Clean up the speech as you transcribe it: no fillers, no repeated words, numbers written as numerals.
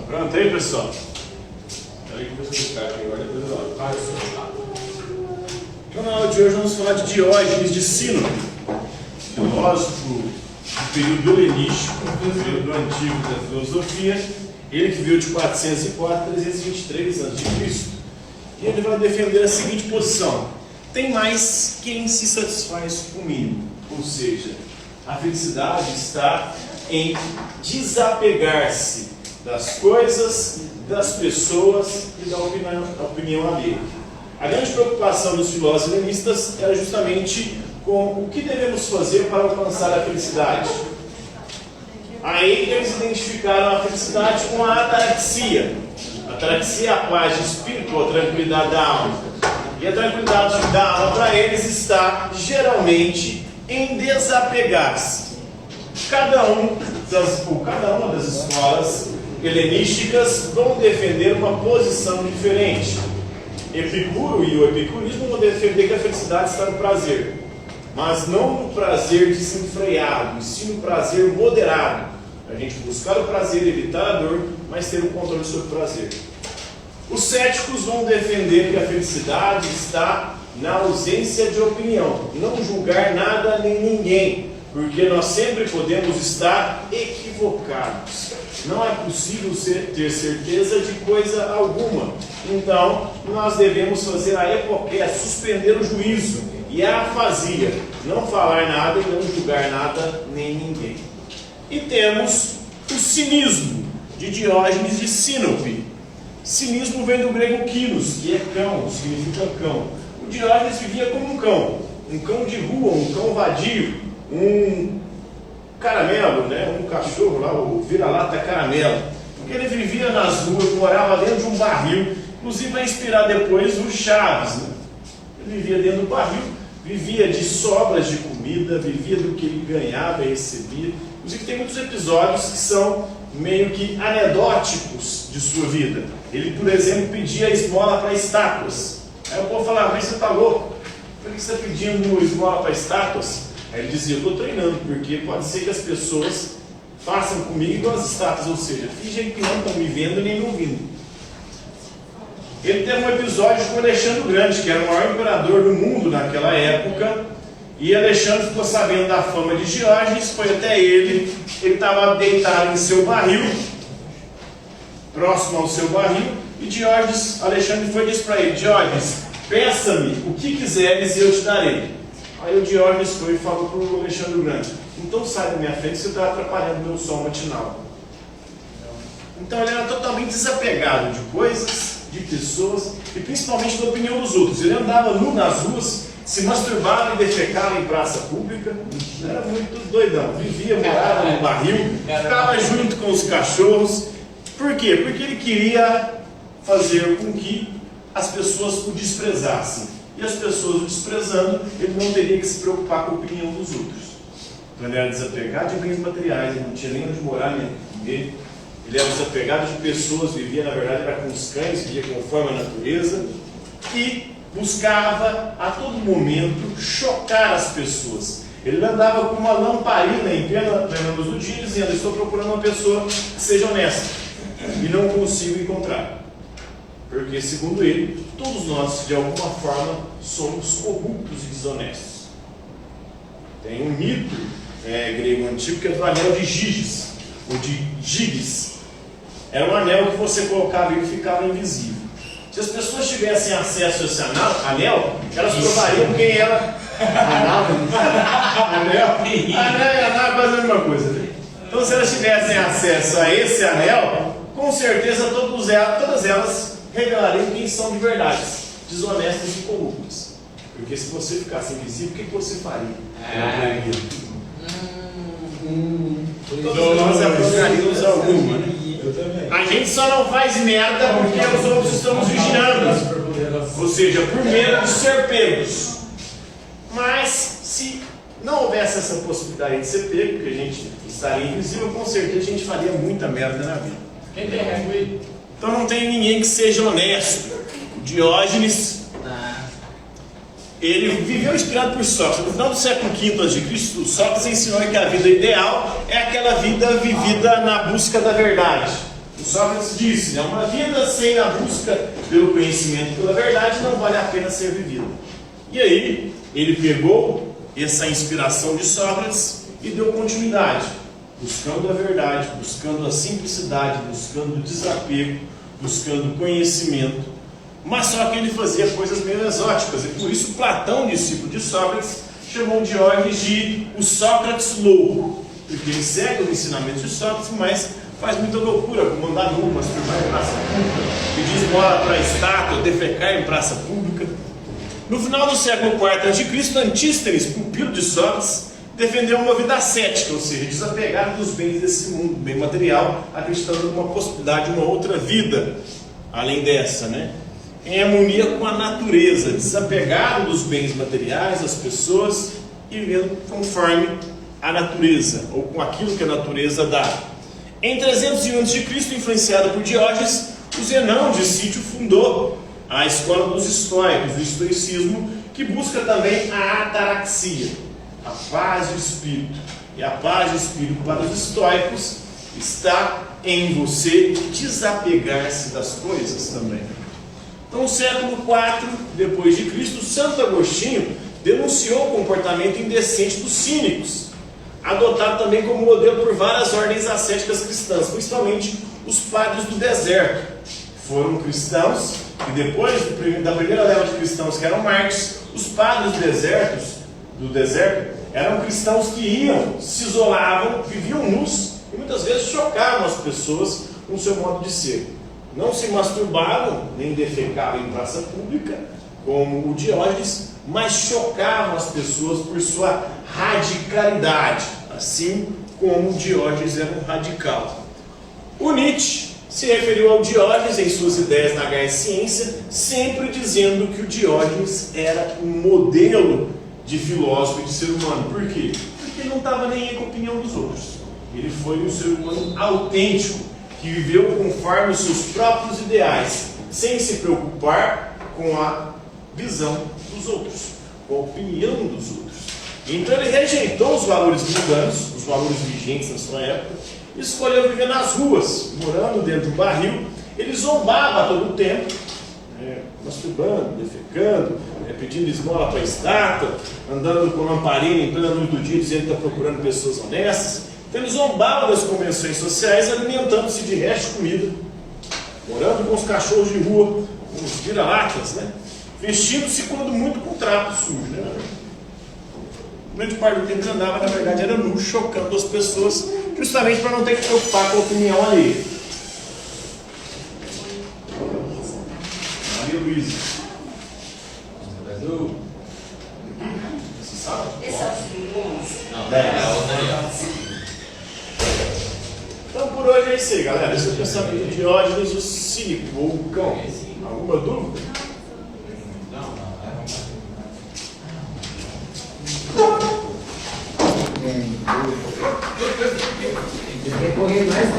Pronto aí, pessoal? Peraí que eu vou explicar aqui agora, depois eu olho. Então, na aula de hoje vamos falar de Diógenes de Sinope, filósofo do período helenístico, do período antigo da filosofia. Ele que veio de 404 a 323 a.C. E ele vai defender a seguinte posição: tem mais quem se satisfaz com o mínimo. Ou seja, a felicidade está em desapegar-se das coisas, das pessoas e da opinião alheia. A grande preocupação dos filósofos helenistas era justamente com o que devemos fazer para alcançar a felicidade. Aí eles identificaram a felicidade com a ataraxia. A ataraxia é a paz de espírito, a tranquilidade da alma. E a tranquilidade da alma para eles está geralmente em desapegar-se. Cada uma das escolas helenísticas vão defender uma posição diferente. Epicuro e o epicurismo vão defender que a felicidade está no prazer, mas não no prazer desenfreado, e sim no prazer moderado. A gente buscar o prazer, evitar a dor, mas ter o controle sobre o prazer. Os céticos vão defender que a felicidade está na ausência de opinião, não julgar nada nem ninguém, porque nós sempre podemos estar equivocados. Não é possível ter certeza de coisa alguma. Então, nós devemos fazer a epopeia, suspender o juízo e a afasia, não falar nada e não julgar nada nem ninguém. E temos o cinismo de Diógenes de Sinope. Cinismo vem do grego kinos, que é cão, significa cão. O Diógenes vivia como um cão de rua, um cão vadio, um caramelo, né? Um cachorro lá, o vira-lata caramelo. Porque ele vivia nas ruas, morava dentro de um barril, inclusive vai inspirar depois o Chaves, né? Ele vivia dentro do barril, vivia de sobras de comida, vivia do que ele ganhava e recebia. Inclusive tem muitos episódios que são meio que anedóticos de sua vida. Ele, por exemplo, pedia esmola para estátuas. Aí o povo falava: mas você está louco? Por que você está pedindo esmola para estátuas? Aí ele dizia: eu estou treinando, porque pode ser que as pessoas façam comigo igual as estátuas, ou seja, fingem que não estão me vendo nem me ouvindo. Ele teve um episódio com Alexandre o Grande, que era o maior imperador do mundo naquela época, e Alexandre ficou sabendo da fama de Diógenes, foi até ele estava deitado em seu barril, próximo ao seu barril, e Alexandre foi e disse para ele: Diógenes, peça-me o que quiseres e eu te darei. Aí o Diógenes foi e falou para o Alexandre o Grande: então sai da minha frente, você está atrapalhando o meu sol matinal. Então ele era totalmente desapegado de coisas, de pessoas e principalmente da opinião dos outros. Ele andava nu nas ruas, se masturbava e defecava em praça pública, era muito doidão. Vivia, morava no barril, ficava junto com os cachorros. Por quê? Porque ele queria fazer com que as pessoas o desprezassem. E as pessoas o desprezando, ele não teria que se preocupar com a opinião dos outros. Então ele era desapegado de bens materiais, ele não tinha nem onde morar, nem comer. Ele era desapegado de pessoas, vivia, na verdade, era com os cães, vivia conforme a natureza. E buscava a todo momento chocar as pessoas. Ele andava com uma lamparina em plena luz do dia, dizendo: estou procurando uma pessoa que seja honesta, e não consigo encontrar. Porque, segundo ele, todos nós, de alguma forma, somos corruptos e desonestos. Tem um mito grego antigo que é do anel de Giges, ou de Giges. Era um anel que você colocava e ele ficava invisível. Se as pessoas tivessem acesso a esse anel, elas provariam quem era. Anel e anel é quase a mesma coisa. Então, se elas tivessem acesso a esse anel, com certeza todas elas revelariam quem são de verdade, desonestas e corruptas. Porque se você ficasse invisível, o que você faria? Todos nós aprovaríamos alguma, né? A gente só não faz merda porque os outros estão nos vigiando, ou seja, por medo de ser pegos. Mas se não houvesse essa possibilidade de ser pego, porque a gente estaria invisível, com certeza a gente faria muita merda na vida. Quem tem régua aí? Então não tem ninguém que seja honesto. O Diógenes, ele viveu inspirado por Sócrates. No final do século V a.C., Sócrates ensinou que a vida ideal é aquela vida vivida na busca da verdade. O Sócrates disse, né, uma vida sem a busca pelo conhecimento e pela verdade não vale a pena ser vivida. E aí, ele pegou essa inspiração de Sócrates e deu continuidade, buscando a verdade, buscando a simplicidade, buscando o desapego, buscando conhecimento. Mas só que ele fazia coisas meio exóticas, e por isso Platão, discípulo de Sócrates, chamou Diógenes de o Sócrates louco, porque ele segue os ensinamentos de Sócrates, mas faz muita loucura, como andar nu, masturbar em praça pública, pedir esmola para a estátua, defecar em praça pública. No final do século IV a.C., Antístenes, pupilo de Sócrates, defendeu uma vida ascética, ou seja, desapegado dos bens desse mundo, bem material, acreditando numa possibilidade de uma outra vida, além dessa, né? Em harmonia com a natureza, desapegado dos bens materiais, das pessoas, e vivendo conforme a natureza, ou com aquilo que a natureza dá. Em 301 a.C., influenciado por Diógenes, o Zenão de Sício fundou a escola dos estoicos, do estoicismo, que busca também a ataraxia, a paz de espírito. E a paz de espírito para os estoicos está em você desapegar-se das coisas também. Então, no século IV depois de Cristo, Santo Agostinho denunciou o comportamento indecente dos cínicos, adotado também como modelo por várias ordens ascéticas cristãs, principalmente os padres do deserto. Foram cristãos, e depois da primeira leva de cristãos, que eram mártires, os padres do deserto eram cristãos que iam, se isolavam, viviam nus, e muitas vezes chocavam as pessoas com o seu modo de ser. Não se masturbavam, nem defecavam em praça pública, como o Diógenes, mas chocavam as pessoas por sua radicalidade, assim como o Diógenes era um radical. O Nietzsche se referiu ao Diógenes em suas ideias na Gaia Ciência, sempre dizendo que o Diógenes era um modelo de filósofo e de ser humano. Por quê? Porque ele não estava nem aí com a opinião dos outros. Ele foi um ser humano autêntico, que viveu conforme os seus próprios ideais, sem se preocupar com a visão dos outros, com a opinião dos outros. Então ele rejeitou os valores mundanos, os valores vigentes na sua época, e escolheu viver nas ruas, morando dentro do barril. Ele zombava a todo tempo, masturbando, defecando, pedindo esmola para a estátua, andando com lamparina em plena luz do dia, dizendo que está procurando pessoas honestas. Então ele zombava das convenções sociais, alimentando-se de resto de comida, morando com os cachorros de rua, com os vira-latas, né? Vestindo-se quando muito com trapo sujo, né? Grande parte do tempo ele andava, na verdade, era nu, chocando as pessoas, justamente para não ter que preocupar com a opinião alheia. Maria Luísa. Você sabe? Esse é o segundo? Não, Dez. é o Daniel. Então por hoje é isso aí, galera. Esse é o pensamento de Diógenes, o cínico, ou o cão. Alguma dúvida? Não, Decorrer mais